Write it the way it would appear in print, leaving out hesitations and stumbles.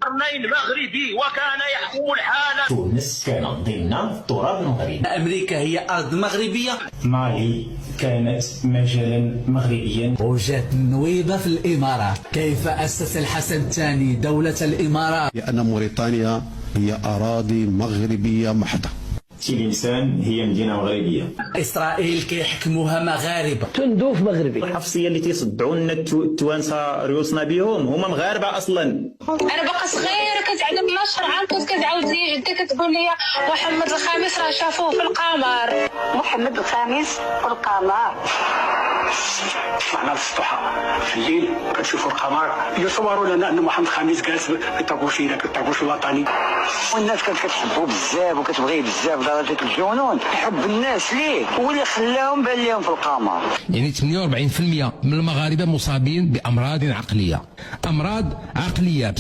قرنين مغربي وكان يحكم الحالة. تونس كانت ضمن تراب المغرب. أمريكا هي أرض مغربية. مالي كانت مجالا مغربيا. وجات النويبة في الإمارات. كيف أسس الحسن الثاني دولة الإمارات؟ لأن موريتانيا هي أراضي مغربية محضة. تلمسان هي مدينة مغربية. إسرائيل كيحكموها مغاربة. تندوف مغربي. الحفصية اللي تيصدعوا لنا التوانسة ريوسنا بهم هما مغاربة أصلا. أنا بقى صغيرة كتعلم 12 عام كنت كتعاود لي جدي كتقول لي محمد الخامس راه شافوه في القمر. محمد الخامس في القمر. معنا السطوحة في الليل كنشوفوا القمر يصوروا لنا أن محمد الخامس جالس في الطابوش الوطني. والناس كانت كتحبو بزاف وكتبغيه بزاف لدرجة الجنون. حب الناس ليه هو اللي خلاهم بان ليهم في القمر. يعني 48% من المغاربة مصابين بأمراض عقلية. أمراض عقلية